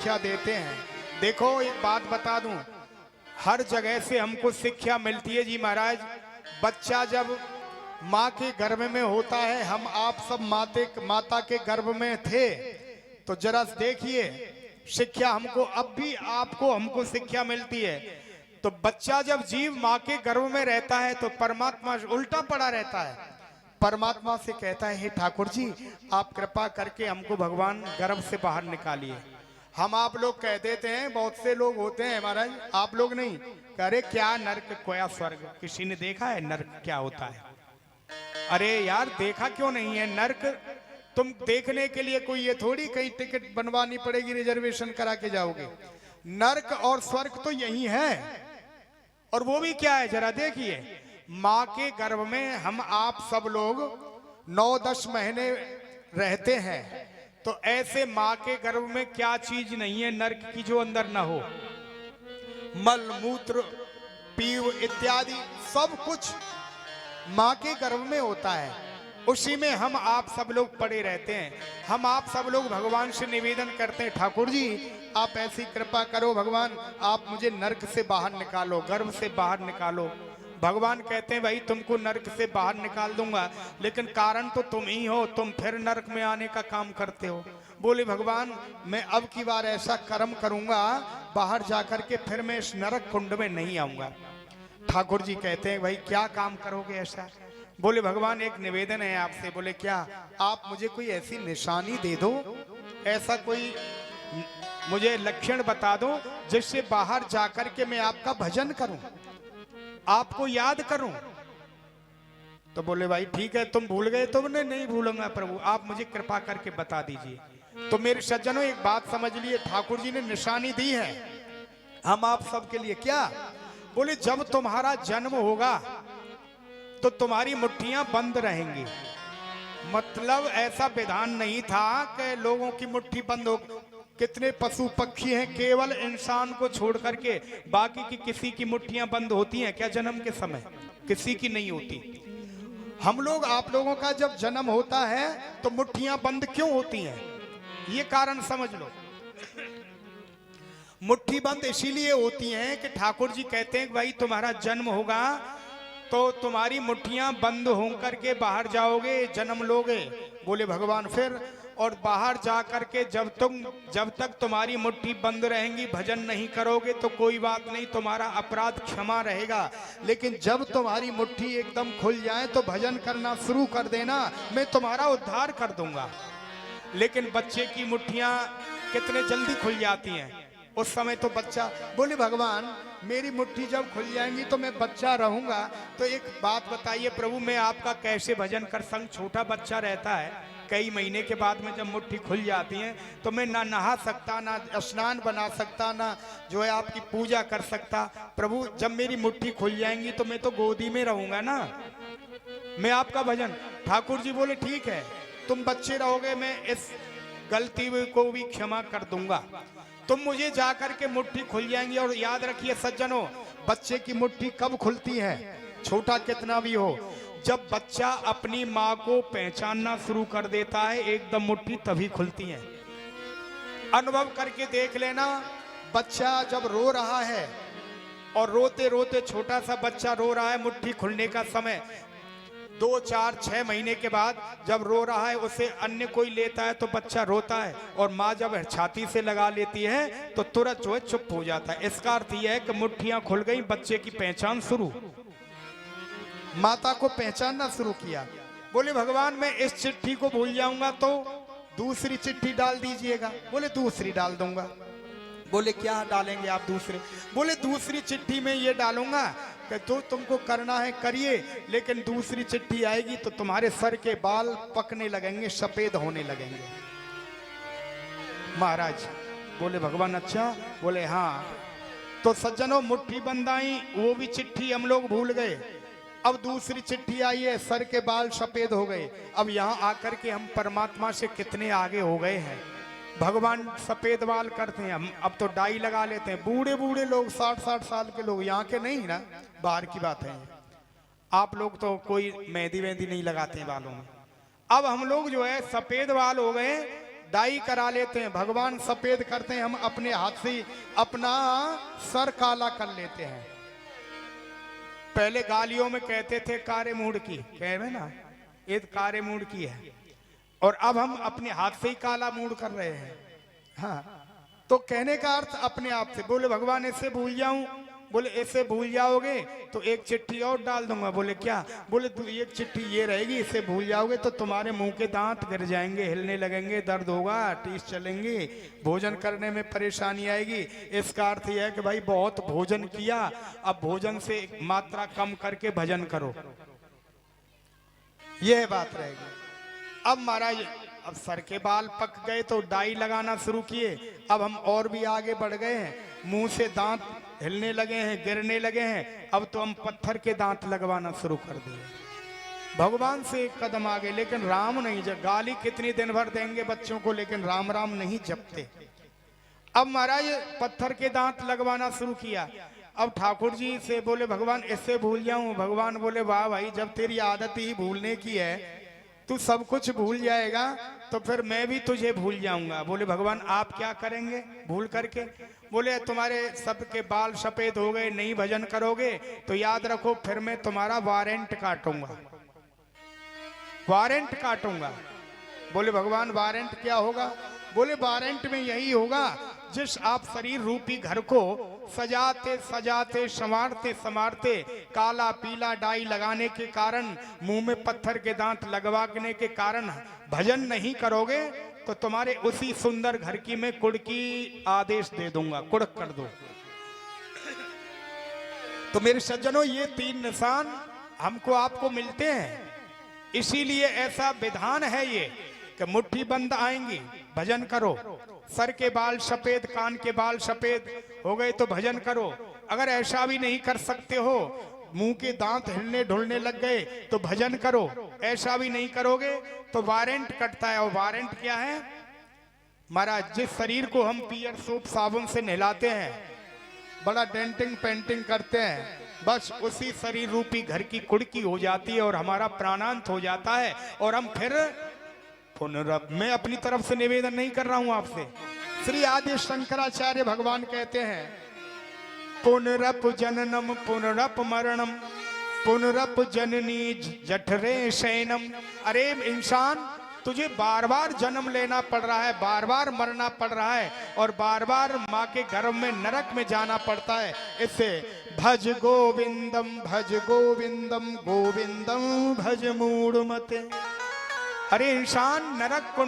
शिक्षा देते हैं। देखो एक बात बता दूं, हर जगह से हमको शिक्षा मिलती है जी महाराज। बच्चा जब माँ के गर्भ में होता है, हम आप सब माता के गर्भ में थे, तो जरा देखिए शिक्षा हमको अब भी आपको हमको शिक्षा मिलती है। तो बच्चा जब जीव माँ के गर्भ में रहता है तो परमात्मा उल्टा पड़ा रहता है, परमात्मा से कहता है हे ठाकुर जी आप कृपा करके हमको भगवान गर्भ से बाहर निकालिए। हम आप लोग कह देते हैं, बहुत से लोग होते हैं महाराज, आप लोग नहीं, कह रहे क्या नर्क क्या स्वर्ग, किसी ने देखा है नर्क क्या होता है? अरे यार देखा क्यों नहीं है? नर्क तुम देखने के लिए कोई ये थोड़ी कहीं टिकट बनवानी पड़ेगी, रिजर्वेशन करा के जाओगे। नर्क और स्वर्ग तो यही है। और वो भी क्या है जरा देखिए, माँ के गर्भ में हम आप सब लोग 9-10 महीने रहते हैं, तो ऐसे माँ के गर्भ में क्या चीज नहीं है नर्क की जो अंदर ना हो? मल मूत्र पीव इत्यादि सब कुछ माँ के गर्भ में होता है, उसी में हम आप सब लोग पड़े रहते हैं। हम आप सब लोग भगवान से निवेदन करते हैं ठाकुर जी आप ऐसी कृपा करो भगवान, आप मुझे नर्क से बाहर निकालो, गर्भ से बाहर निकालो। भगवान कहते हैं भाई तुमको नर्क से बाहर निकाल दूंगा, लेकिन कारण तो तुम ही हो, तुम फिर नर्क में आने का काम करते हो। बोले भगवान मैं अब की बार ऐसा कर्म करूंगा, बाहर जाकर के फिर मैं इस नरक कुंड में नहीं आऊंगा। ठाकुर जी कहते हैं भाई क्या काम करोगे ऐसा? बोले भगवान एक निवेदन है आपसे। बोले क्या? आप मुझे कोई ऐसी निशानी दे दो, ऐसा कोई मुझे लक्षण बता दो जिससे बाहर जाकर के मैं आपका भजन करूं, आपको याद करूं। तो बोले भाई ठीक है तुम भूल गए तो नहीं भूलूंगा प्रभु, आप मुझे कृपा करके बता दीजिए। तो मेरे सज्जनों एक बात समझ लिए, ठाकुर जी ने निशानी दी है हम आप सबके लिए। क्या? बोले जब तुम्हारा जन्म होगा तो तुम्हारी मुट्ठियां बंद रहेंगी। मतलब ऐसा विधान नहीं था कि लोगों की मुट्ठी बंद हो। कितने पशु पक्षी हैं, केवल इंसान को छोड़ करके बाकी की किसी की मुट्ठियां बंद होती हैं क्या जन्म के समय? किसी की नहीं होती। हम लोग आप लोगों का जब जन्म होता है तो मुट्ठियां बंद क्यों होती हैं? ये कारण समझ लो। मुट्ठी बंद इसीलिए होती हैं कि ठाकुर जी कहते हैं भाई तुम्हारा जन्म होगा तो तुम्हारी मुट्ठियां बंद हो करके बाहर जाओगे, जन्म लोगे। बोले भगवान फिर? और बाहर जा करके जब तक तुम्हारी मुट्ठी बंद रहेंगी, भजन नहीं करोगे तो कोई बात नहीं, तुम्हारा अपराध क्षमा रहेगा। लेकिन जब तुम्हारी मुट्ठी एकदम खुल जाए तो भजन करना शुरू कर देना, मैं तुम्हारा उद्धार कर दूंगा। लेकिन बच्चे की मुट्ठियां कितने जल्दी खुल जाती हैं उस समय तो बच्चा। बोले भगवान मेरी मुट्ठी जब खुल जाएंगी तो मैं बच्चा रहूंगा, तो एक बात बताइए प्रभु मैं आपका कैसे भजन कर सकूं? छोटा बच्चा रहता है, कई महीने के बाद में जब मुट्ठी खुल जाती है तो मैं ना नहा सकता, ना स्नान बना सकता, ना जो है आपकी पूजा कर सकता। प्रभु जब मेरी मुट्ठी खुल जाएंगी तो मैं तो गोदी में रहूंगा ना, मैं आपका भजन। ठाकुर जी बोले ठीक है तुम बच्चे रहोगे, मैं इस गलती को भी क्षमा कर दूंगा। तुम मुझे जाकर के मुट्ठी खुल जाएंगी। और याद रखिए सज्जनों, बच्चे की मुट्ठी कब खुलती है, छोटा कितना भी हो, जब बच्चा अपनी माँ को पहचानना शुरू कर देता है एकदम मुट्ठी तभी खुलती है। अनुभव करके देख लेना, बच्चा जब रो रहा है और रोते रोते छोटा सा बच्चा रो रहा है, मुट्ठी खुलने का समय 2, 4, 6 महीने के बाद जब रो रहा है उसे अन्य कोई लेता है तो बच्चा रोता है, और माँ जब छाती से लगा लेती है तो तुरंत जो है चुप हो जाता है। इसका अर्थ यह है कि मुट्ठियां खुल गई, बच्चे की पहचान शुरू, माता को पहचानना शुरू किया। बोले भगवान मैं इस चिट्ठी को भूल जाऊंगा तो दूसरी चिट्ठी डाल दीजिएगा। बोले दूसरी डाल दूंगा। बोले क्या डालेंगे आप दूसरे? बोले दूसरी चिट्ठी में ये डालूंगा कि जो तुमको करना है करिए, लेकिन दूसरी चिट्ठी आएगी तो तुम्हारे सर के बाल पकने लगेंगे, सफेद होने लगेंगे। महाराज बोले भगवान अच्छा? बोले हाँ। तो सज्जनों मुट्ठी बंद आई, वो भी चिट्ठी हम लोग भूल गए। अब दूसरी चिट्ठी आई है, सर के बाल सफेद हो गए। अब यहाँ आकर के हम परमात्मा से कितने आगे हो गए हैं। भगवान सफेद बाल करते हैं, हम अब तो डाई लगा लेते हैं। बूढ़े बूढ़े लोग 60-60 साल के लोग, यहाँ के नहीं ना, बाहर की बात है। आप लोग तो कोई मेहंदी वेहंदी नहीं लगाते हैं बालों में। अब हम लोग जो है सफेद बाल हो गए, डाई करा लेते हैं, भगवान सफेद करते हैं, हम अपने हाथ से अपना सर काला कर लेते हैं। पहले गालियों में कहते थे कारे मूड की, कहे ना ये कारे मूड की है, और अब हम अपने हाथ से ही काला मूड कर रहे हैं। हाँ, तो कहने का अर्थ अपने आप से। बोले भगवान इससे भूल जाऊं, बोले ऐसे भूल जाओगे तो एक चिट्ठी और डाल दूंगा। बोले क्या? बोले तू एक चिट्ठी ये रहेगी, इससे भूल जाओगे तो तुम्हारे मुंह के दांत गिर जाएंगे, हिलने लगेंगे, दर्द होगा, टीस चलेंगे, भोजन करने में परेशानी आएगी। इसका अर्थ यह है कि भाई बहुत भोजन किया, अब भोजन से मात्रा कम करके भजन करो, यह बात रहेगी। अब महाराज अब सर के बाल पक गए तो डाई लगाना शुरू किए। अब हम और भी आगे बढ़ गए हैं, मुंह से दांत हिलने लगे हैं, गिरने लगे हैं, अब तो हम पत्थर के दांत लगवाना शुरू कर दिए। भगवान से एक कदम आगे, लेकिन राम नहीं जप। गाली कितनी दिन भर देंगे बच्चों को, लेकिन राम राम नहीं जपते। अब महाराज पत्थर के दांत लगवाना शुरू किया। अब ठाकुर जी से बोले भगवान इससे भूल जाऊं। भगवान बोले वाह भाई, जब तेरी आदत ही भूलने की है, तू सब कुछ भूल जाएगा तो फिर मैं भी तुझे भूल जाऊंगा। बोले भगवान आप क्या करेंगे भूल करके? बोले तुम्हारे सबके बाल सफेद हो गए, नहीं भजन करोगे तो याद रखो फिर मैं तुम्हारा वारंट काटूंगा, वारंट काटूंगा। बोले भगवान वारंट क्या होगा? बोले वारंट में यही होगा, जिस आप शरीर रूपी घर को सजाते सजाते संवारते संवारते काला पीला डाई लगाने के कारण, मुंह में पत्थर के दांत लगवाने के कारण भजन नहीं करोगे तो तुम्हारे उसी सुंदर घर की मैं कुड़की आदेश दे दूंगा, कुड़क कर दो। तो मेरे सज्जनों, ये तीन निशान हमको आपको मिलते हैं, इसीलिए ऐसा विधान है ये कि मुट्ठी बंद आएंगी भजन करो, सर के बाल सफेद, कान के बाल सफेद हो गए तो भजन करो। अगर ऐसा भी नहीं कर सकते हो, मुंह के दांत हिलने ढुलने लग गए तो भजन करो। ऐसा भी नहीं करोगे तो वारंट कटता है। और वारंट क्या है महाराज? जिस शरीर को हम पियर सोप साबुन से नहलाते हैं, बड़ा डेंटिंग पेंटिंग करते हैं, बस उसी शरीर रूपी घर की कुड़की हो जाती है और हमारा प्राणांत हो जाता है। और हम फिर पुनरप, मैं अपनी तरफ से निवेदन नहीं कर रहा हूं आपसे, श्री आदि शंकराचार्य भगवान कहते हैं पुनरप जननम पुनरप मरणम पुनरप जननी जठरे शयनम। अरे इंसान, तुझे बार बार जन्म लेना पड़ रहा है, बार बार मरना पड़ रहा है, और बार बार माँ के गर्भ में नरक में जाना पड़ता है। इससे भज गोविंदम गोविंदम गोविंदम भज मूढ़ मते। अरे इंसान, नरक कुंड